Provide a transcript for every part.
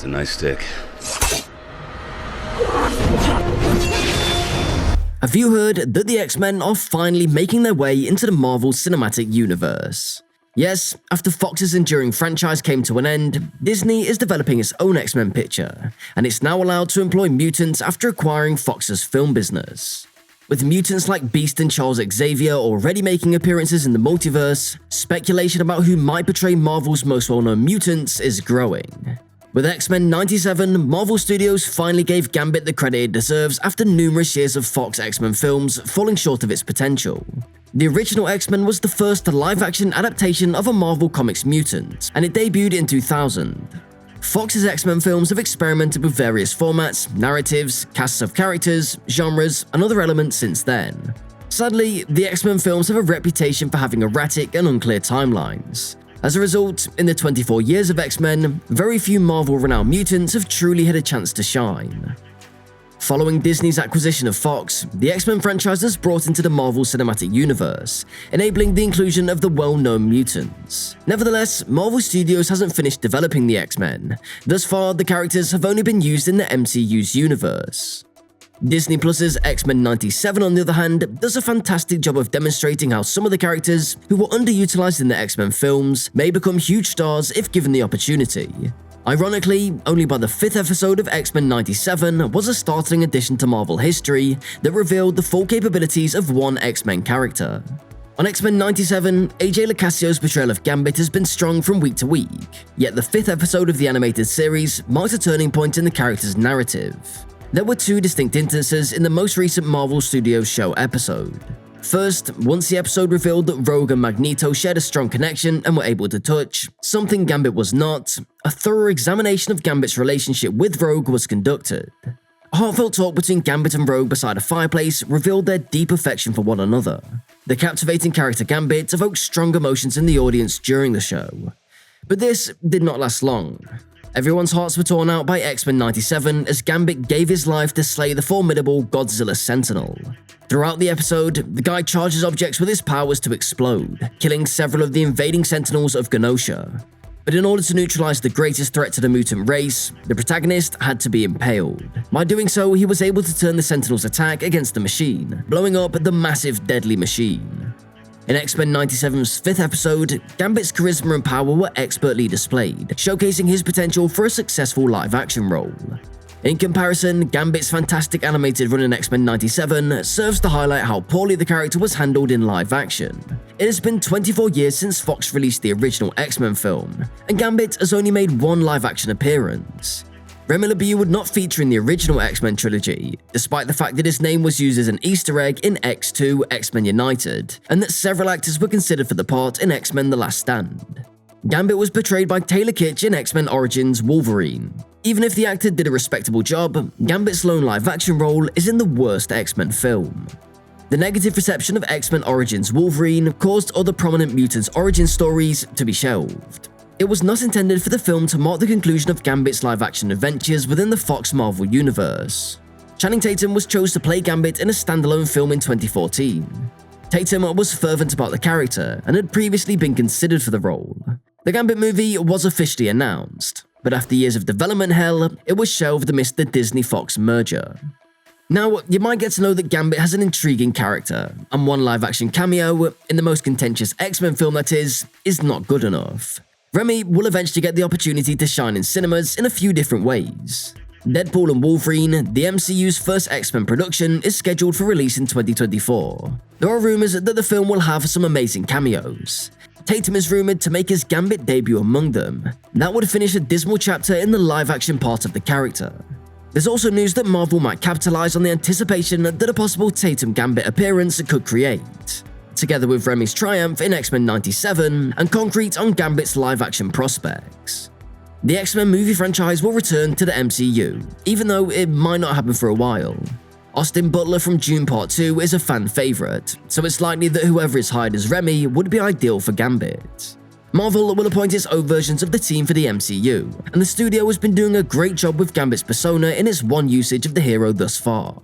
That's a nice stick. Have you heard that the X-Men are finally making their way into the Marvel Cinematic Universe? Yes, after Fox's enduring franchise came to an end, Disney is developing its own X-Men picture, and it's now allowed to employ mutants after acquiring Fox's film business. With mutants like Beast and Charles Xavier already making appearances in the multiverse, speculation about who might portray Marvel's most well-known mutants is growing. With X-Men 97, Marvel Studios finally gave GAMBIT the credit it deserves after numerous years of Fox X-Men films falling short of its potential. The original X-Men was the first live-action adaptation of a Marvel Comics mutant, and it debuted in 2000. Fox's X-Men films have experimented with various formats, narratives, casts of characters, genres, and other elements since then. Sadly, the X-Men films have a reputation for having erratic and unclear timelines. As a result, in the 24 years of X-Men, very few Marvel-renowned mutants have truly had a chance to shine. Following Disney's acquisition of Fox, the X-Men franchise has brought into the Marvel Cinematic Universe, enabling the inclusion of the well-known mutants. Nevertheless, Marvel Studios hasn't finished developing the X-Men. Thus far, the characters have only been used in the MCU's universe. Disney Plus's X-Men 97, on the other hand, does a fantastic job of demonstrating how some of the characters who were underutilized in the X-Men films may become huge stars if given the opportunity. Ironically, only by the 5th episode of X-Men 97 was a startling addition to Marvel history that revealed the full capabilities of one X-Men character. On X-Men 97, AJ Lecassio's portrayal of Gambit has been strong from week to week, yet the 5th episode of the animated series marked a turning point in the character's narrative. There were two distinct instances in the most recent Marvel Studios show episode. First, once the episode revealed that Rogue and Magneto shared a strong connection and were able to touch, something Gambit was not, a thorough examination of Gambit's relationship with Rogue was conducted. A heartfelt talk between Gambit and Rogue beside a fireplace revealed their deep affection for one another. The captivating character Gambit evoked strong emotions in the audience during the show. But this did not last long. Everyone's hearts were torn out by X-Men 97 as Gambit gave his life to slay the formidable Godzilla Sentinel. Throughout the episode, the guy charges objects with his powers to explode, killing several of the invading Sentinels of Genosha. But in order to neutralize the greatest threat to the mutant race, the protagonist had to be impaled. By doing so, he was able to turn the Sentinel's attack against the machine, blowing up the massive deadly machine. In X-Men 97's 5th episode, Gambit's charisma and power were expertly displayed, showcasing his potential for a successful live-action role. In comparison, Gambit's fantastic animated run in X-Men 97 serves to highlight how poorly the character was handled in live action. It has been 24 years since Fox released the original X-Men film, and Gambit has only made one live-action appearance. Remy LeBeau would not feature in the original X-Men trilogy, despite the fact that his name was used as an Easter egg in X2 X-Men United, and that several actors were considered for the part in X-Men The Last Stand. Gambit was portrayed by Taylor Kitsch in X-Men Origins Wolverine. Even if the actor did a respectable job, Gambit's lone live-action role is in the worst X-Men film. The negative reception of X-Men Origins Wolverine caused other prominent mutants' origin stories to be shelved. It was not intended for the film to mark the conclusion of Gambit's live-action adventures within the Fox Marvel universe. Channing Tatum was chosen to play Gambit in a standalone film in 2014. Tatum was fervent about the character and had previously been considered for the role. The Gambit movie was officially announced, but after years of development hell, it was shelved amidst the Disney-Fox merger. Now, you might get to know that Gambit has an intriguing character, and one live-action cameo, in the most contentious X-Men film that is not good enough. Remy will eventually get the opportunity to shine in cinemas in a few different ways. Deadpool and Wolverine, the MCU's first X-Men production, is scheduled for release in 2024. There are rumors that the film will have some amazing cameos. Tatum is rumored to make his Gambit debut among them. That would finish a dismal chapter in the live-action part of the character. There's also news that Marvel might capitalize on the anticipation that a possible Tatum Gambit appearance could create, together with Remy's triumph in X-Men 97 and concrete on Gambit's live-action prospects. The X-Men movie franchise will return to the MCU, even though it might not happen for a while. Austin Butler from Dune Part 2 is a fan favorite, so it's likely that whoever is hired as Remy would be ideal for Gambit. Marvel will appoint its own versions of the team for the MCU, and the studio has been doing a great job with Gambit's persona in its one usage of the hero thus far.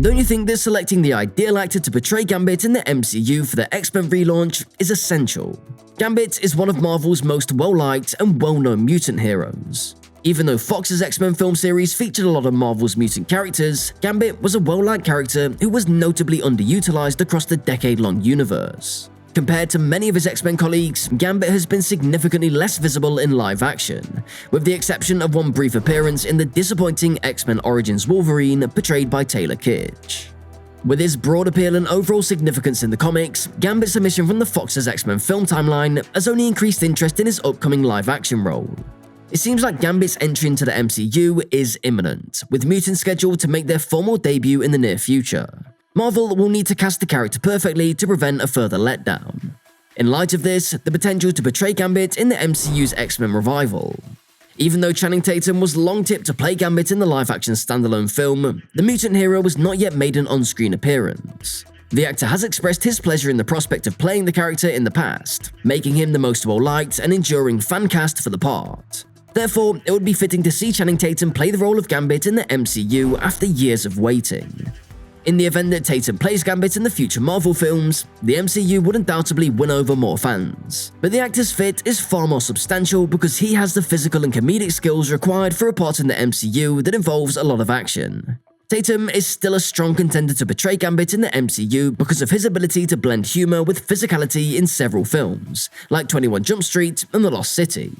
Don't you think that selecting the ideal actor to portray Gambit in the MCU for the X-Men relaunch is essential? Gambit is one of Marvel's most well-liked and well-known mutant heroes. Even though Fox's X-Men film series featured a lot of Marvel's mutant characters, Gambit was a well-liked character who was notably underutilized across the decade-long universe. Compared to many of his X-Men colleagues, Gambit has been significantly less visible in live action, with the exception of one brief appearance in the disappointing X-Men Origins Wolverine portrayed by Taylor Kitsch. With his broad appeal and overall significance in the comics, Gambit's omission from the Fox's X-Men film timeline has only increased interest in his upcoming live-action role. It seems like Gambit's entry into the MCU is imminent, with mutants scheduled to make their formal debut in the near future. Marvel will need to cast the character perfectly to prevent a further letdown. In light of this, the potential to portray Gambit in the MCU's X-Men revival. Even though Channing Tatum was long tipped to play Gambit in the live-action standalone film, the mutant hero has not yet made an on-screen appearance. The actor has expressed his pleasure in the prospect of playing the character in the past, making him the most well-liked and enduring fan cast for the part. Therefore, it would be fitting to see Channing Tatum play the role of Gambit in the MCU after years of waiting. In the event that Tatum plays Gambit in the future Marvel films, the MCU would undoubtedly win over more fans. But the actor's fit is far more substantial because he has the physical and comedic skills required for a part in the MCU that involves a lot of action. Tatum is still a strong contender to portray Gambit in the MCU because of his ability to blend humor with physicality in several films, like 21 Jump Street and The Lost City.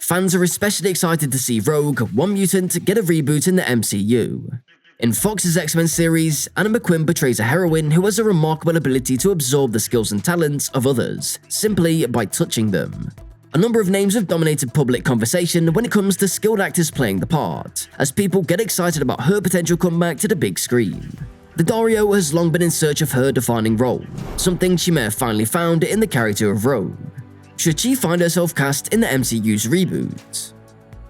Fans are especially excited to see Rogue, One Mutant, get a reboot in the MCU. In Fox's X-Men series, Anna McQuinn portrays a heroine who has a remarkable ability to absorb the skills and talents of others, simply by touching them. A number of names have dominated public conversation when it comes to skilled actors playing the part, as people get excited about her potential comeback to the big screen. Daddario has long been in search of her defining role, something she may have finally found in the character of Rogue. Should she find herself cast in the MCU's reboot?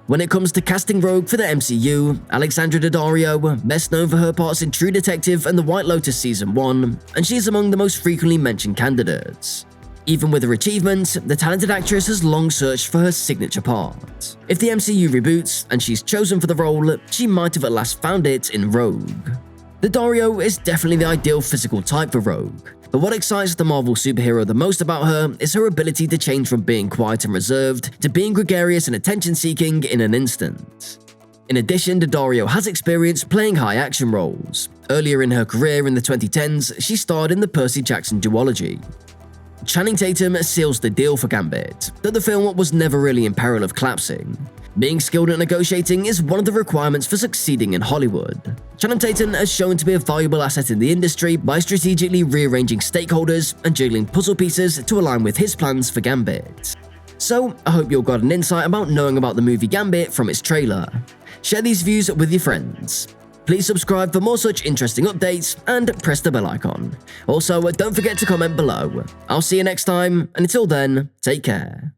When it comes to casting Rogue for the MCU, Alexandra Daddario, best known for her parts in True Detective and The White Lotus Season 1, and she's among the most frequently mentioned candidates. Even with her achievements, the talented actress has long searched for her signature part. If the MCU reboots and she's chosen for the role, she might have at last found it in Rogue. Daddario is definitely the ideal physical type for Rogue, but what excites the Marvel superhero the most about her is her ability to change from being quiet and reserved to being gregarious and attention-seeking in an instant. In addition, Daddario has experience playing high-action roles. Earlier in her career in the 2010s, she starred in the Percy Jackson duology. Channing Tatum seals the deal for Gambit, though the film was never really in peril of collapsing. Being skilled at negotiating is one of the requirements for succeeding in Hollywood. Channing Tatum has shown to be a valuable asset in the industry by strategically rearranging stakeholders and juggling puzzle pieces to align with his plans for Gambit. So, I hope you all got an insight about knowing about the movie Gambit from its trailer. Share these views with your friends. Please subscribe for more such interesting updates and press the bell icon. Also, don't forget to comment below. I'll see you next time, and until then, take care.